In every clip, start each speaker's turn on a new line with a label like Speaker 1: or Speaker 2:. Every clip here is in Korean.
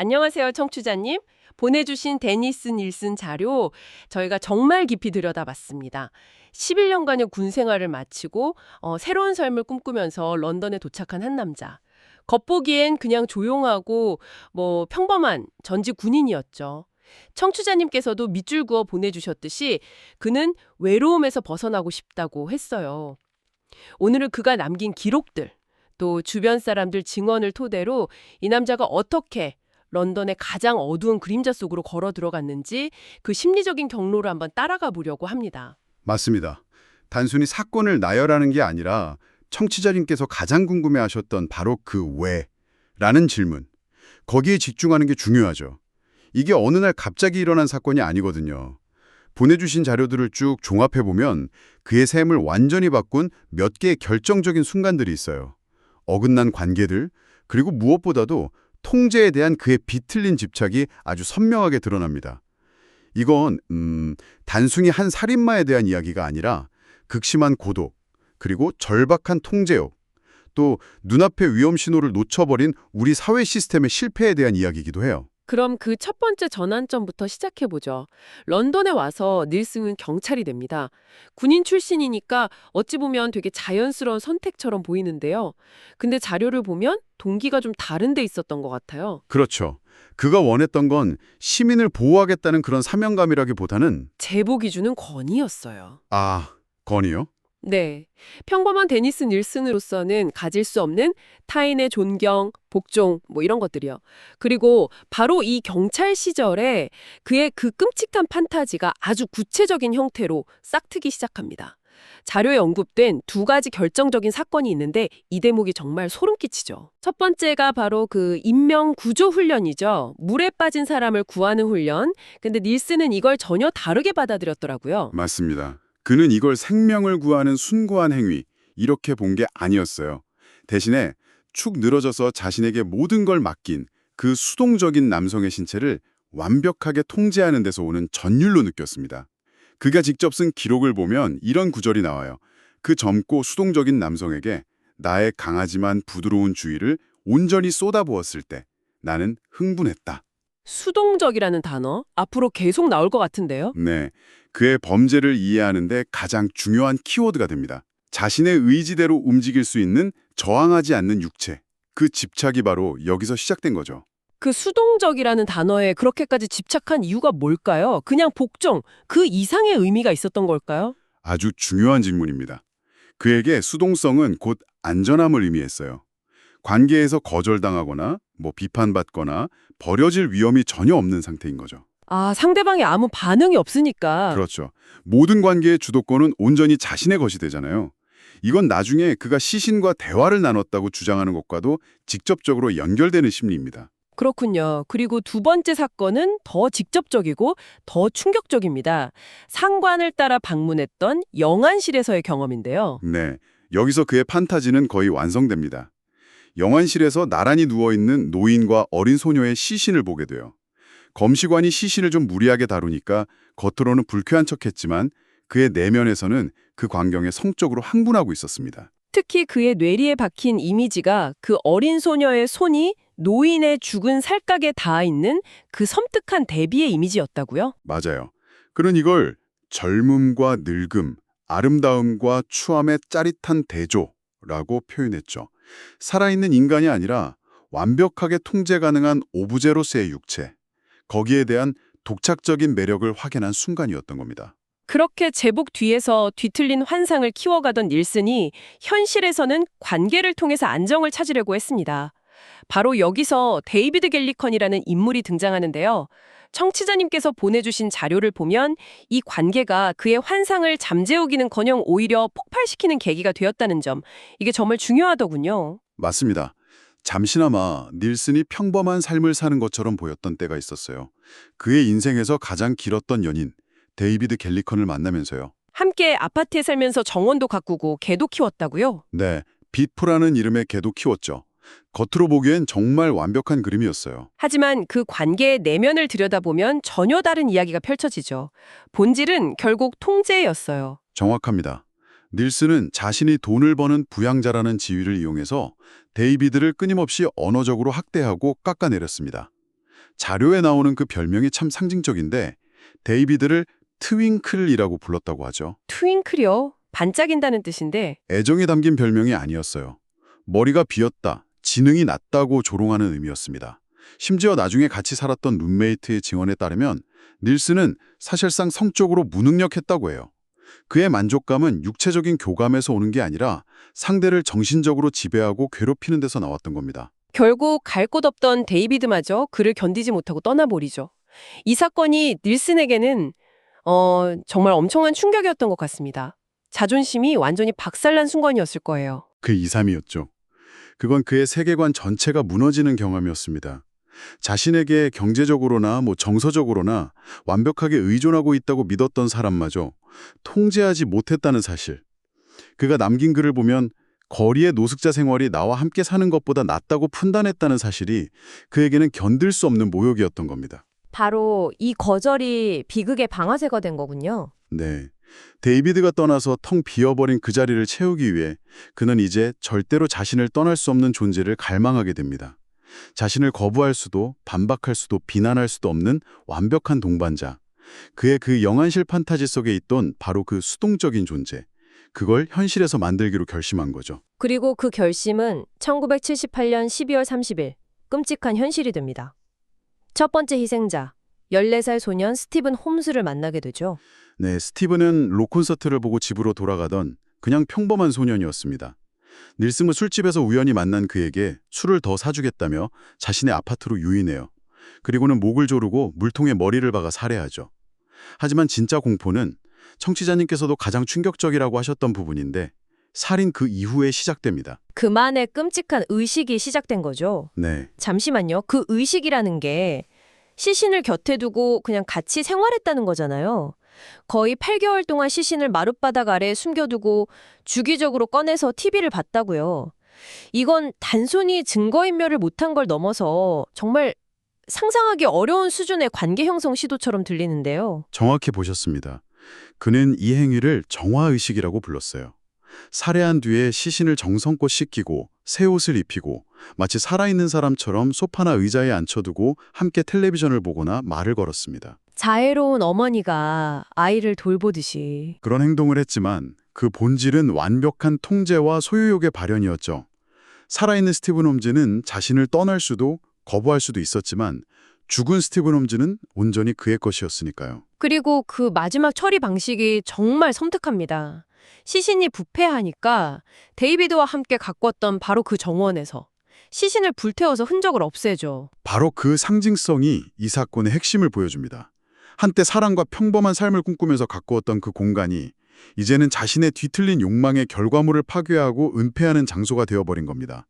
Speaker 1: 안녕하세요, 청취자님. 보내주신 데니스 닐슨 자료 저희가 정말 깊이 들여다봤습니다. 11년간의 군 생활을 마치고 새로운 삶을 꿈꾸면서 런던에 도착한 한 남자. 겉보기엔 그냥 조용하고 평범한 전직 군인이었죠. 청취자님께서도 밑줄 그어 보내주셨듯이 그는 외로움에서 벗어나고 싶다고 했어요. 오늘은 그가 남긴 기록들, 또 주변 사람들 증언을 토대로 이 남자가 어떻게 런던의 가장 어두운 그림자 속으로 걸어 들어갔는지 그 심리적인 경로를 한번 따라가 보려고 합니다.
Speaker 2: 맞습니다. 단순히 사건을 나열하는 게 아니라 청취자님께서 가장 궁금해하셨던 바로 그 왜라는 질문. 거기에 집중하는 게 중요하죠. 이게 어느 날 갑자기 일어난 사건이 아니거든요. 보내주신 자료들을 쭉 종합해보면 그의 삶을 완전히 바꾼 몇 개의 결정적인 순간들이 있어요. 어긋난 관계들, 그리고 무엇보다도 통제에 대한 그의 비틀린 집착이 아주 선명하게 드러납니다. 이건 단순히 한 살인마에 대한 이야기가 아니라 극심한 고독, 그리고 절박한 통제욕, 또 눈앞의 위험 신호를 놓쳐버린 우리 사회 시스템의 실패에 대한 이야기이기도 해요.
Speaker 1: 그럼 그 첫 번째 전환점부터 시작해 보죠. 런던에 와서 닐슨은 경찰이 됩니다. 군인 출신이니까 어찌 보면 되게 자연스러운 선택처럼 보이는데요. 근데 자료를 보면 동기가 좀 다른 데 있었던 것 같아요.
Speaker 2: 그렇죠. 그가 원했던 건 시민을 보호하겠다는 그런 사명감이라기보다는
Speaker 1: 제보 기준은 권위였어요.
Speaker 2: 건의요?
Speaker 1: 네. 평범한 데니스 닐슨으로서는 가질 수 없는 타인의 존경, 복종, 이런 것들이요. 그리고 바로 이 경찰 시절에 그의 그 끔찍한 판타지가 아주 구체적인 형태로 싹트기 시작합니다. 자료에 언급된 두 가지 결정적인 사건이 있는데 이 대목이 정말 소름 끼치죠. 첫 번째가 바로 그 인명 구조 훈련이죠. 물에 빠진 사람을 구하는 훈련. 근데 닐슨은 이걸 전혀 다르게 받아들였더라고요.
Speaker 2: 맞습니다. 그는 이걸 생명을 구하는 숭고한 행위, 이렇게 본 게 아니었어요. 대신에 축 늘어져서 자신에게 모든 걸 맡긴 그 수동적인 남성의 신체를 완벽하게 통제하는 데서 오는 전율로 느꼈습니다. 그가 직접 쓴 기록을 보면 이런 구절이 나와요. 그 젊고 수동적인 남성에게 나의 강하지만 부드러운 주의를 온전히 쏟아부었을 때 나는 흥분했다.
Speaker 1: 수동적이라는 단어 앞으로 계속 나올 것 같은데요.
Speaker 2: 네, 그의 범죄를 이해하는 데 가장 중요한 키워드가 됩니다. 자신의 의지대로 움직일 수 있는 저항하지 않는 육체. 그 집착이 바로 여기서 시작된 거죠.
Speaker 1: 그 수동적이라는 단어에 그렇게까지 집착한 이유가 뭘까요? 그냥 복종, 그 이상의 의미가 있었던 걸까요?
Speaker 2: 아주 중요한 질문입니다. 그에게 수동성은 곧 안전함을 의미했어요. 관계에서 거절당하거나 비판받거나 버려질 위험이 전혀 없는 상태인 거죠.
Speaker 1: 아, 상대방이 아무 반응이 없으니까.
Speaker 2: 그렇죠. 모든 관계의 주도권은 온전히 자신의 것이 되잖아요. 이건 나중에 그가 시신과 대화를 나눴다고 주장하는 것과도 직접적으로 연결되는 심리입니다.
Speaker 1: 그렇군요. 그리고 두 번째 사건은 더 직접적이고 더 충격적입니다. 상관을 따라 방문했던 영안실에서의 경험인데요.
Speaker 2: 네, 여기서 그의 판타지는 거의 완성됩니다. 영안실에서 나란히 누워있는 노인과 어린 소녀의 시신을 보게 돼요. 검시관이 시신을 좀 무리하게 다루니까 겉으로는 불쾌한 척했지만 그의 내면에서는 그 광경에 성적으로 흥분하고 있었습니다.
Speaker 1: 특히 그의 뇌리에 박힌 이미지가 그 어린 소녀의 손이 노인의 죽은 살갗에 닿아 있는 그 섬뜩한 대비의 이미지였다고요?
Speaker 2: 맞아요. 그는 이걸 젊음과 늙음, 아름다움과 추함의 짜릿한 대조라고 표현했죠. 살아있는 인간이 아니라 완벽하게 통제 가능한 오브제로서의 육체, 거기에 대한 독창적인 매력을 확인한 순간이었던 겁니다.
Speaker 1: 그렇게 제복 뒤에서 뒤틀린 환상을 키워가던 닐슨이 현실에서는 관계를 통해서 안정을 찾으려고 했습니다. 바로 여기서 데이비드 갤리컨이라는 인물이 등장하는데요. 청취자님께서 보내주신 자료를 보면 이 관계가 그의 환상을 잠재우기는커녕 오히려 폭발시키는 계기가 되었다는 점, 이게 정말 중요하더군요.
Speaker 2: 맞습니다. 잠시나마 닐슨이 평범한 삶을 사는 것처럼 보였던 때가 있었어요. 그의 인생에서 가장 길었던 연인, 데이비드 갤리컨을 만나면서요.
Speaker 1: 함께 아파트에 살면서 정원도 가꾸고 개도 키웠다고요?
Speaker 2: 네, 빛포라는 이름의 개도 키웠죠. 겉으로 보기엔 정말 완벽한 그림이었어요.
Speaker 1: 하지만 그 관계의 내면을 들여다보면 전혀 다른 이야기가 펼쳐지죠. 본질은 결국 통제였어요.
Speaker 2: 정확합니다. 닐슨은 자신이 돈을 버는 부양자라는 지위를 이용해서 데이비드를 끊임없이 언어적으로 학대하고 깎아내렸습니다. 자료에 나오는 그 별명이 참 상징적인데 데이비드를 트윙클이라고 불렀다고 하죠.
Speaker 1: 트윙클이요? 반짝인다는 뜻인데
Speaker 2: 애정이 담긴 별명이 아니었어요. 머리가 비었다, 지능이 낮다고 조롱하는 의미였습니다. 심지어 나중에 같이 살았던 룸메이트의 증언에 따르면 닐슨은 사실상 성적으로 무능력했다고 해요. 그의 만족감은 육체적인 교감에서 오는 게 아니라 상대를 정신적으로 지배하고 괴롭히는 데서 나왔던 겁니다.
Speaker 1: 결국 갈 곳 없던 데이비드마저 그를 견디지 못하고 떠나버리죠. 이 사건이 닐슨에게는 정말 엄청난 충격이었던 것 같습니다. 자존심이 완전히 박살난 순간이었을 거예요.
Speaker 2: 그 2, 3이었죠. 그건 그의 세계관 전체가 무너지는 경험이었습니다. 자신에게 경제적으로나 정서적으로나 완벽하게 의존하고 있다고 믿었던 사람마저 통제하지 못했다는 사실. 그가 남긴 글을 보면 거리의 노숙자 생활이 나와 함께 사는 것보다 낫다고 판단했다는 사실이 그에게는 견딜 수 없는 모욕이었던 겁니다.
Speaker 3: 바로 이 거절이 비극의 방아쇠가 된 거군요.
Speaker 2: 네. 데이비드가 떠나서 텅 비어버린 그 자리를 채우기 위해 그는 이제 절대로 자신을 떠날 수 없는 존재를 갈망하게 됩니다. 자신을 거부할 수도 반박할 수도 비난할 수도 없는 완벽한 동반자. 그의 그 영안실 판타지 속에 있던 바로 그 수동적인 존재. 그걸 현실에서 만들기로 결심한 거죠.
Speaker 3: 그리고 그 결심은 1978년 12월 30일 끔찍한 현실이 됩니다. 첫 번째 희생자, 14살 소년 스티븐 홈스를 만나게 되죠.
Speaker 2: 네, 스티븐은 록 콘서트를 보고 집으로 돌아가던 그냥 평범한 소년이었습니다. 닐슨은 술집에서 우연히 만난 그에게 술을 더 사주겠다며 자신의 아파트로 유인해요. 그리고는 목을 조르고 물통에 머리를 박아 살해하죠. 하지만 진짜 공포는 청취자님께서도 가장 충격적이라고 하셨던 부분인데 살인 그 이후에 시작됩니다.
Speaker 3: 그만의 끔찍한 의식이 시작된 거죠.
Speaker 2: 네,
Speaker 3: 잠시만요. 그 의식이라는 게 시신을 곁에 두고 그냥 같이 생활했다는 거잖아요. 거의 8개월 동안 시신을 마룻바닥 아래에 숨겨두고 주기적으로 꺼내서 TV를 봤다고요. 이건 단순히 증거인멸을 못한 걸 넘어서 정말 상상하기 어려운 수준의 관계 형성 시도처럼 들리는데요.
Speaker 2: 정확히 보셨습니다. 그는 이 행위를 정화의식이라고 불렀어요. 살해한 뒤에 시신을 정성껏 씻기고 새 옷을 입히고 마치 살아있는 사람처럼 소파나 의자에 앉혀두고 함께 텔레비전을 보거나 말을 걸었습니다.
Speaker 3: 자애로운 어머니가 아이를 돌보듯이.
Speaker 2: 그런 행동을 했지만 그 본질은 완벽한 통제와 소유욕의 발현이었죠. 살아있는 스티븐 홈즈는 자신을 떠날 수도 거부할 수도 있었지만 죽은 스티븐 홈즈는 온전히 그의 것이었으니까요.
Speaker 3: 그리고 그 마지막 처리 방식이 정말 섬뜩합니다. 시신이 부패하니까 데이비드와 함께 가꿨던 바로 그 정원에서 시신을 불태워서 흔적을 없애죠.
Speaker 2: 바로 그 상징성이 이 사건의 핵심을 보여줍니다. 한때 사랑과 평범한 삶을 꿈꾸면서 가꾸었던 그 공간이 이제는 자신의 뒤틀린 욕망의 결과물을 파괴하고 은폐하는 장소가 되어버린 겁니다.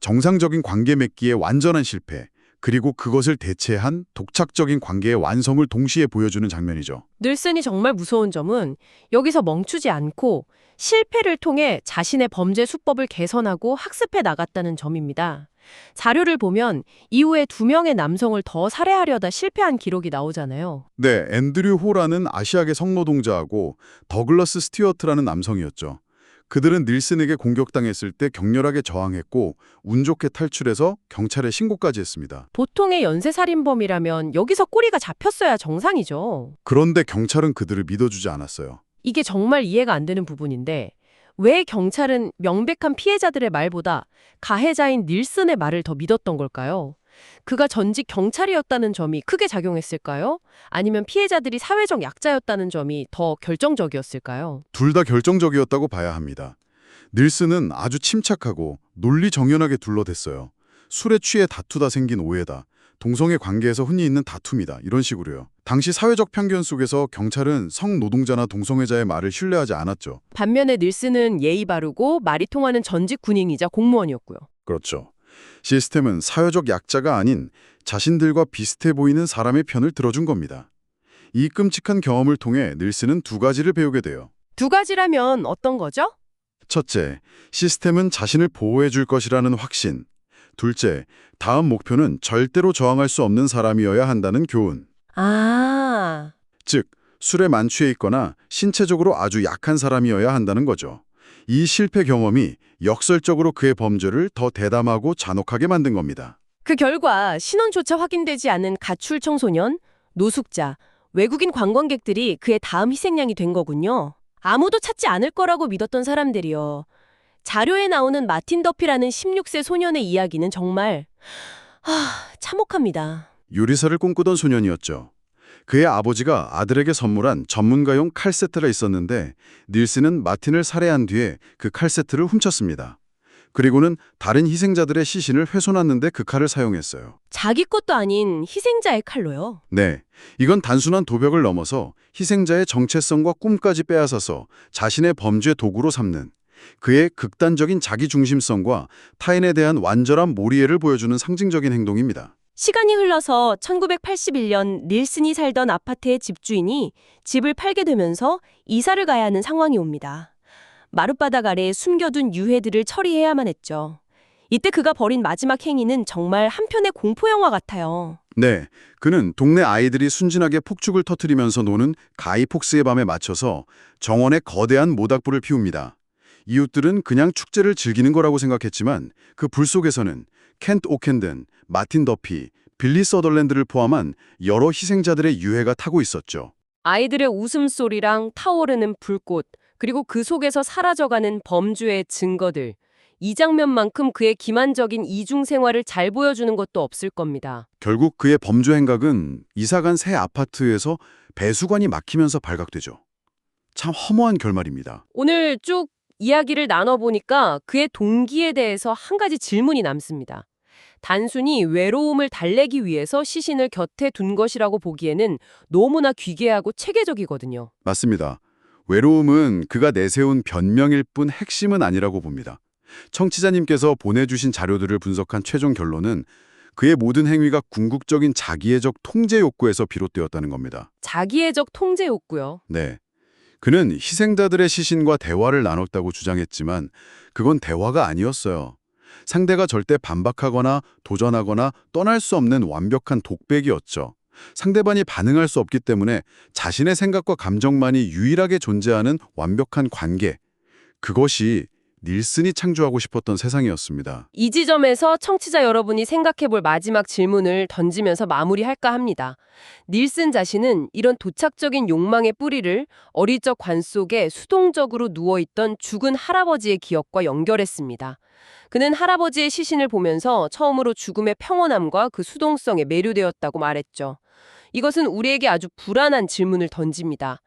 Speaker 2: 정상적인 관계 맺기의 완전한 실패, 그리고 그것을 대체한 독착적인 관계의 완성을 동시에 보여주는 장면이죠.
Speaker 1: 닐슨이 정말 무서운 점은 여기서 멈추지 않고 실패를 통해 자신의 범죄 수법을 개선하고 학습해 나갔다는 점입니다. 자료를 보면 이후에 2명의 남성을 더 살해하려다 실패한 기록이 나오잖아요.
Speaker 2: 네, 앤드류 호라는 아시아계 성노동자하고 더글러스 스튜어트라는 남성이었죠. 그들은 닐슨에게 공격당했을 때 격렬하게 저항했고 운 좋게 탈출해서 경찰에 신고까지 했습니다.
Speaker 1: 보통의 연쇄살인범이라면 여기서 꼬리가 잡혔어야 정상이죠.
Speaker 2: 그런데 경찰은 그들을 믿어주지 않았어요.
Speaker 1: 이게 정말 이해가 안 되는 부분인데 왜 경찰은 명백한 피해자들의 말보다 가해자인 닐슨의 말을 더 믿었던 걸까요? 그가 전직 경찰이었다는 점이 크게 작용했을까요? 아니면 피해자들이 사회적 약자였다는 점이 더 결정적이었을까요?
Speaker 2: 둘 다 결정적이었다고 봐야 합니다. 닐슨은 아주 침착하고 논리 정연하게 둘러댔어요. 술에 취해 다투다 생긴 오해다. 동성애 관계에서 흔히 있는 다툼이다. 이런 식으로요. 당시 사회적 편견 속에서 경찰은 성노동자나 동성애자의 말을 신뢰하지 않았죠.
Speaker 1: 반면에 닐슨은 예의 바르고 말이 통하는 전직 군인이자 공무원이었고요.
Speaker 2: 그렇죠. 시스템은 사회적 약자가 아닌 자신들과 비슷해 보이는 사람의 편을 들어준 겁니다. 이 끔찍한 경험을 통해 닐슨은 2가지를 배우게 돼요.
Speaker 1: 2가지라면 어떤 거죠?
Speaker 2: 첫째, 시스템은 자신을 보호해 줄 것이라는 확신. 둘째, 다음 목표는 절대로 저항할 수 없는 사람이어야 한다는 교훈.
Speaker 3: 아,
Speaker 2: 즉, 술에 만취해 있거나 신체적으로 아주 약한 사람이어야 한다는 거죠. 이 실패 경험이 역설적으로 그의 범죄를 더 대담하고 잔혹하게 만든 겁니다.
Speaker 3: 그 결과 신원조차 확인되지 않은 가출 청소년, 노숙자, 외국인 관광객들이 그의 다음 희생양이 된 거군요. 아무도 찾지 않을 거라고 믿었던 사람들이요. 자료에 나오는 마틴 더피라는 16세 소년의 이야기는 정말 참혹합니다.
Speaker 2: 요리사를 꿈꾸던 소년이었죠. 그의 아버지가 아들에게 선물한 전문가용 칼 세트가 있었는데 닐슨은 마틴을 살해한 뒤에 그 칼 세트를 훔쳤습니다. 그리고는 다른 희생자들의 시신을 훼손하는데 그 칼을 사용했어요.
Speaker 3: 자기 것도 아닌 희생자의 칼로요.
Speaker 2: 네, 이건 단순한 도벽을 넘어서 희생자의 정체성과 꿈까지 빼앗아서 자신의 범죄 도구로 삼는 그의 극단적인 자기중심성과 타인에 대한 완전한 몰이해를 보여주는 상징적인 행동입니다.
Speaker 3: 시간이 흘러서 1981년 닐슨이 살던 아파트의 집주인이 집을 팔게 되면서 이사를 가야 하는 상황이 옵니다. 마룻바닥 아래에 숨겨둔 유해들을 처리해야만 했죠. 이때 그가 벌인 마지막 행위는 정말 한편의 공포영화 같아요.
Speaker 2: 네, 그는 동네 아이들이 순진하게 폭죽을 터뜨리면서 노는 가이폭스의 밤에 맞춰서 정원에 거대한 모닥불을 피웁니다. 이웃들은 그냥 축제를 즐기는 거라고 생각했지만 그 불 속에서는 켄트 오켄든, 마틴 더피, 빌리 서덜랜드를 포함한 여러 희생자들의 유해가 타고 있었죠.
Speaker 3: 아이들의 웃음소리랑 타오르는 불꽃, 그리고 그 속에서 사라져가는 범죄의 증거들. 이 장면만큼 그의 기만적인 이중 생활을 잘 보여주는 것도 없을 겁니다.
Speaker 2: 결국 그의 범죄 행각은 이사간 새 아파트에서 배수관이 막히면서 발각되죠. 참 허무한 결말입니다.
Speaker 3: 오늘 쭉 이야기를 나눠보니까 그의 동기에 대해서 한 가지 질문이 남습니다. 단순히 외로움을 달래기 위해서 시신을 곁에 둔 것이라고 보기에는 너무나 귀괴하고 체계적이거든요.
Speaker 2: 맞습니다. 외로움은 그가 내세운 변명일 뿐 핵심은 아니라고 봅니다. 청취자님께서 보내주신 자료들을 분석한 최종 결론은 그의 모든 행위가 궁극적인 자기애적 통제 욕구에서 비롯되었다는 겁니다.
Speaker 3: 자기애적 통제 욕구요.
Speaker 2: 네. 그는 희생자들의 시신과 대화를 나눴다고 주장했지만 그건 대화가 아니었어요. 상대가 절대 반박하거나 도전하거나 떠날 수 없는 완벽한 독백이었죠. 상대방이 반응할 수 없기 때문에 자신의 생각과 감정만이 유일하게 존재하는 완벽한 관계. 그것이 닐슨이 창조하고 싶었던 세상이었습니다.
Speaker 3: 이 지점에서 청취자 여러분이 생각해볼 마지막 질문을 던지면서 마무리할까 합니다. 닐슨 자신은 이런 도착적인 욕망의 뿌리를 어릴 적 관 속에 수동적으로 누워있던 죽은 할아버지의 기억과 연결했습니다. 그는 할아버지의 시신을 보면서 처음으로 죽음의 평온함과 그 수동성에 매료되었다고 말했죠. 이것은 우리에게 아주 불안한 질문을 던집니다.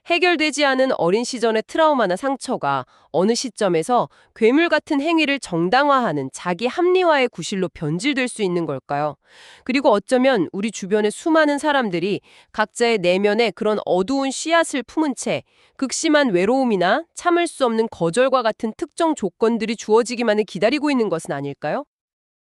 Speaker 3: 해결되지 않은 어린 시절의 트라우마나 상처가 어느 시점에서 괴물 같은 행위를 정당화하는 자기 합리화의 구실로 변질될 수 있는 걸까요? 그리고 어쩌면 우리 주변의 수많은 사람들이 각자의 내면에 그런 어두운 씨앗을 품은 채 극심한 외로움이나 참을 수 없는 거절과 같은 특정 조건들이 주어지기만을 기다리고 있는 것은 아닐까요?